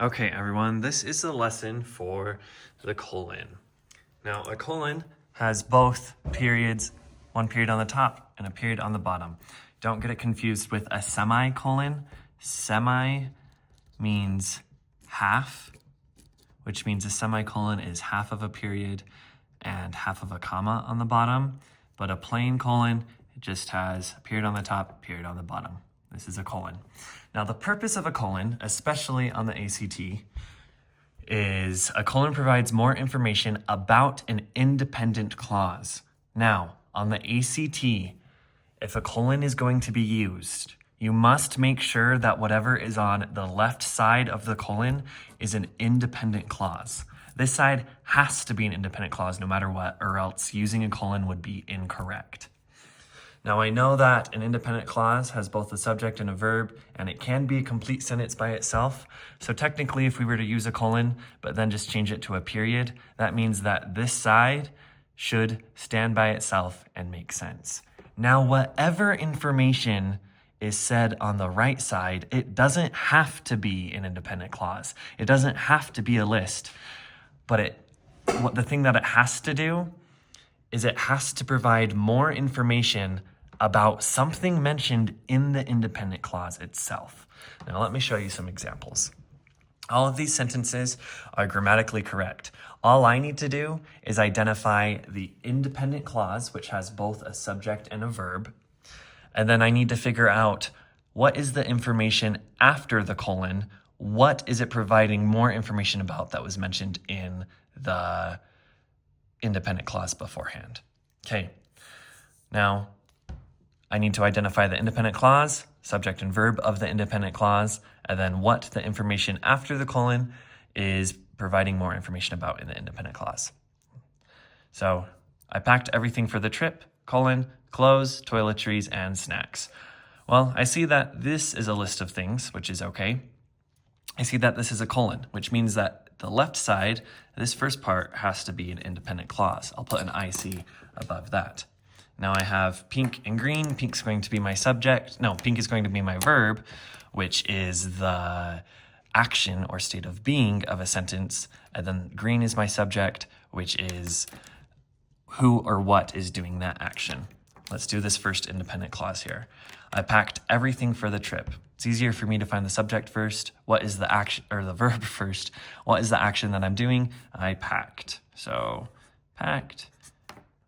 Okay, everyone, this is the lesson for the colon. Now, a colon has both periods, one period on the top and a period on the bottom. Don't get it confused with a semicolon. Semi means half, which means a semicolon is half of a period and half of a comma on the bottom. But a plain colon, it just has a period on the top, period on the bottom. This is a colon. Now, the purpose of a colon, especially on the ACT, is a colon provides more information about an independent clause. Now, on the ACT, if a colon is going to be used, you must make sure that whatever is on the left side of the colon is an independent clause. This side has to be an independent clause no matter what, or else using a colon would be incorrect. Now, I know that an independent clause has both a subject and a verb, and it can be a complete sentence by itself. So technically, if we were to use a colon, but then just change it to a period, that means that this side should stand by itself and make sense. Now, whatever information is said on the right side, it doesn't have to be an independent clause. It doesn't have to be a list. But the thing that it has to do is it has to provide more information about something mentioned in the independent clause itself. Now, let me show you some examples. All of these sentences are grammatically correct. All I need to do is identify the independent clause, which has both a subject and a verb, and then I need to figure out what is the information after the colon, what is it providing more information about that was mentioned in the independent clause beforehand. Okay, now I need to identify the independent clause, subject and verb of the independent clause, and then what the information after the colon is providing more information about in the independent clause. So I packed everything for the trip, colon, clothes, toiletries, and snacks. Well, I see that this is a list of things, which is okay. I see that this is a colon, which means that the left side, this first part, has to be an independent clause. I'll put an IC above that. Now I have pink and green. Pink's going to be my subject. No, pink is going to be my verb, which is the action or state of being of a sentence. And then green is my subject, which is who or what is doing that action. Let's do this first independent clause here. I packed everything for the trip. It's easier for me to find the subject first. What is the action, or the verb first? What is the action that I'm doing? I packed. So packed,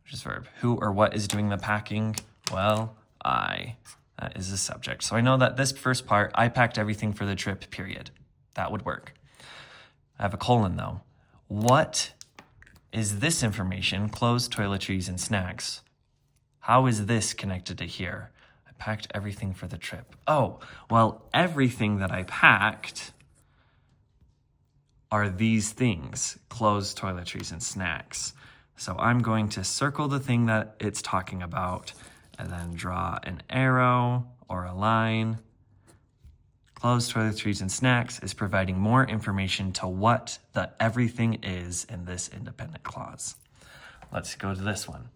which is verb. Who or what is doing the packing? Well, I. That is the subject. So I know that this first part, I packed everything for the trip, period. That would work. I have a colon though. What is this information? Clothes, toiletries, and snacks. How is this connected to here? I packed everything for the trip. Oh, well, everything that I packed are these things, clothes, toiletries, and snacks. So I'm going to circle the thing that it's talking about and then draw an arrow or a line. Clothes, toiletries, and snacks is providing more information to what the everything is in this independent clause. Let's go to this one.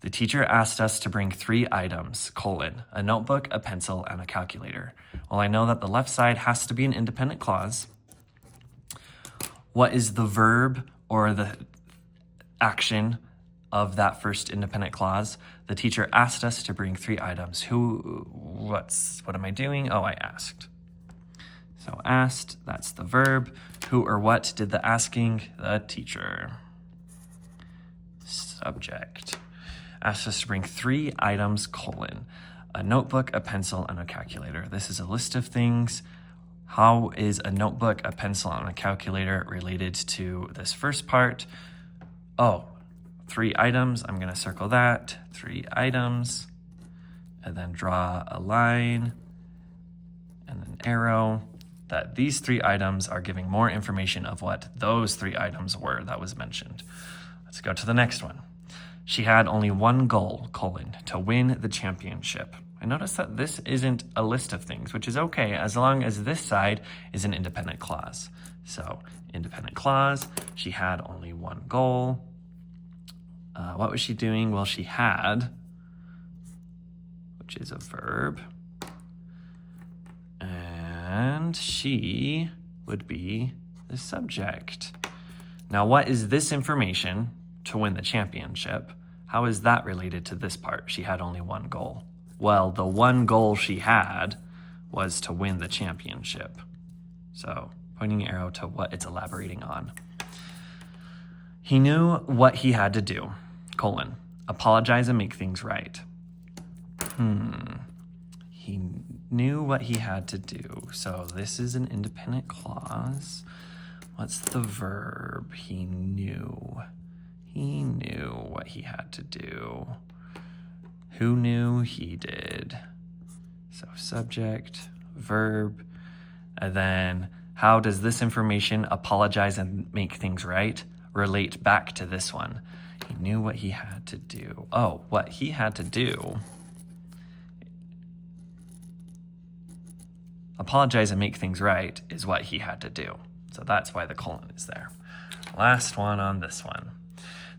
The teacher asked us to bring 3 items, colon, a notebook, a pencil, and a calculator. Well, I know that the left side has to be an independent clause. What is the verb or the action of that first independent clause? The teacher asked us to bring 3 items. What am I doing? Oh, I asked. So asked, that's the verb. Who or what did the asking? The teacher. Subject. Asked us to bring 3 items, colon, a notebook, a pencil, and a calculator. This is a list of things. How is a notebook, a pencil, and a calculator related to this first part? Oh, 3 items. I'm going to circle that. 3 items. And then draw a line and an arrow. That these 3 items are giving more information of what those 3 items were that was mentioned. Let's go to the next one. She had only one goal, colon, to win the championship. I notice that this isn't a list of things, which is okay as long as this side is an independent clause. So independent clause, she had only one goal. What was she doing? Well, she had, which is a verb. And she would be the subject. Now, what is this information to win the championship? How is that related to this part? She had only one goal. Well, the one goal she had was to win the championship. So, pointing an arrow to what it's elaborating on. He knew what he had to do, apologize and make things right. He knew what he had to do. So this is an independent clause. What's the verb? He knew. He knew what he had to do. Who knew? He did. So subject, verb, and then how does this information, apologize and make things right, relate back to this one? He knew what he had to do. Oh, what he had to do. Apologize and make things right is what he had to do. So that's why the colon is there. Last one on this one.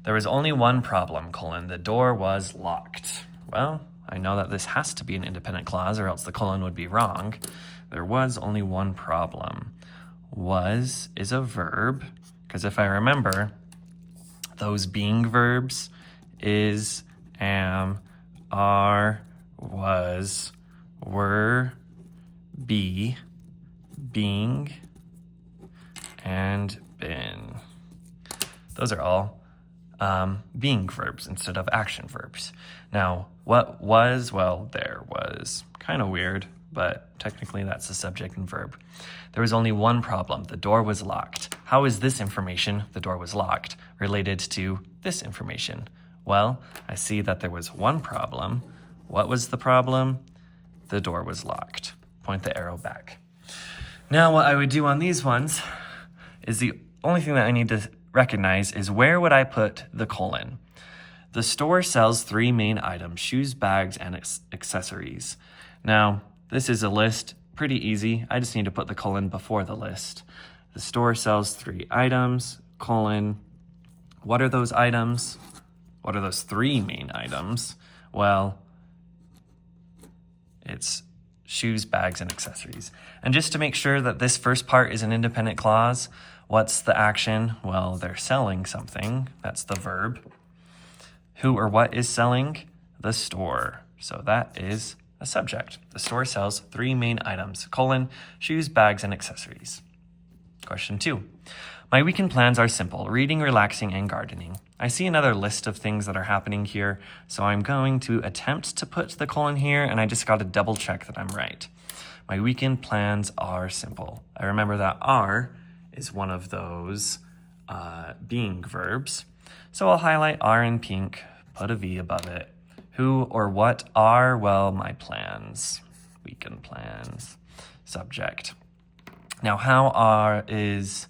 There was only one problem, the door was locked. Well, I know that this has to be an independent clause or else the colon would be wrong. There was only one problem. Was is a verb, because if I remember, those being verbs is, am, are, was, were, be, being, and been. Those are all being verbs instead of action verbs. Now, what was? Well, there was. Kind of weird, but technically that's the subject and verb. There was only one problem. The door was locked. How is this information, the door was locked, related to this information? Well, I see that there was one problem. What was the problem? The door was locked. Point the arrow back. Now, what I would do on these ones is the only thing that I need to recognize is where would I put the colon? The store sells 3 main items, shoes, bags, and accessories. Now, this is a list, pretty easy. I just need to put the colon before the list. The store sells 3 items, colon. What are those items? What are those 3 main items? Well, it's shoes, bags, and accessories. And just to make sure that this first part is an independent clause, what's the action? Well, they're selling something. That's the verb. Who or what is selling? The store. So that is a subject. The store sells 3 main items, colon, shoes, bags, and accessories. Question 2. My weekend plans are simple, reading, relaxing, and gardening. I see another list of things that are happening here, so I'm going to attempt to put the colon here, and I just got to double check that I'm right. My weekend plans are simple. I remember that are is one of those being verbs. So I'll highlight are in pink, put a V above it. Who or what are, well, my plans. Weekend plans. Subject. Now, how is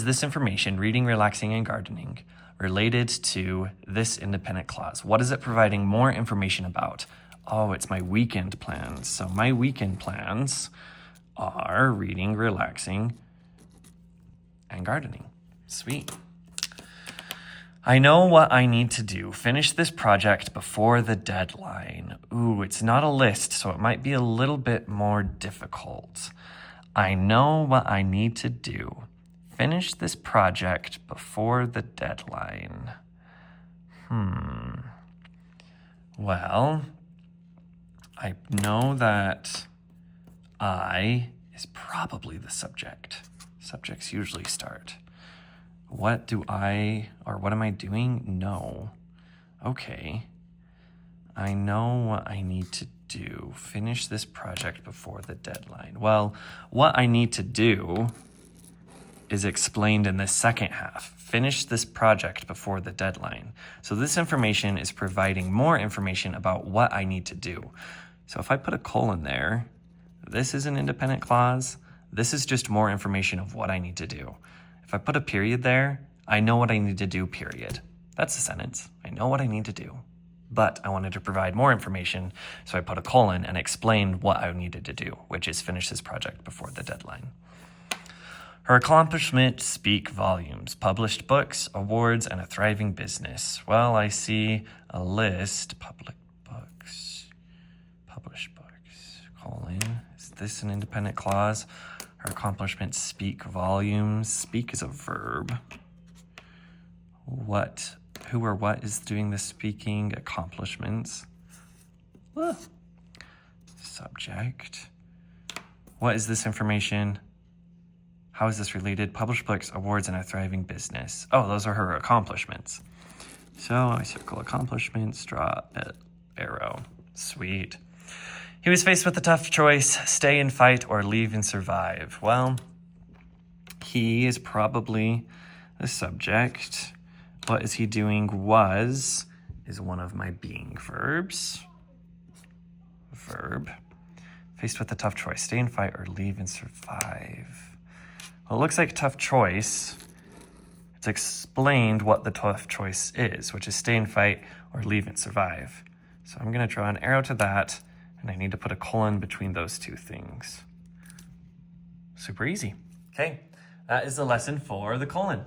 this information, reading, relaxing, and gardening, related to this independent clause? What is it providing more information about? Oh, it's my weekend plans. So my weekend plans are reading, relaxing, and gardening. Sweet. I know what I need to do. Finish this project before the deadline. Ooh, it's not a list, so it might be a little bit more difficult. I know what I need to do. Finish this project before the deadline. Well, I know that I is probably the subject. Subjects usually start. What am I doing? No. Okay. I know what I need to do. Finish this project before the deadline. Well, what I need to do is explained in the second half. Finish this project before the deadline. So this information is providing more information about what I need to do. So if I put a colon there, this is an independent clause. This is just more information of what I need to do. If I put a period there, I know what I need to do, period. That's the sentence. I know what I need to do. But I wanted to provide more information, so I put a colon and explained what I needed to do, which is finish this project before the deadline. Her accomplishments speak volumes. Published books, awards, and a thriving business. Well, I see a list. Published books, colon. Is this an independent clause? Her accomplishments speak volumes. Speak is a verb. What, who or what is doing the speaking? Accomplishments. Ah. Subject. What is this information? How is this related? Published books, awards, and a thriving business. Oh, those are her accomplishments. So I circle accomplishments, draw an arrow. Sweet. He was faced with a tough choice, stay and fight or leave and survive. Well, he is probably the subject. What is he doing? Was is one of my being verbs. Verb. Faced with a tough choice, stay and fight or leave and survive. Well, it looks like a tough choice. It's explained what the tough choice is, which is stay and fight or leave and survive. So I'm going to draw an arrow to that, and I need to put a colon between those two things. Super easy. Okay, that is the lesson for the colon.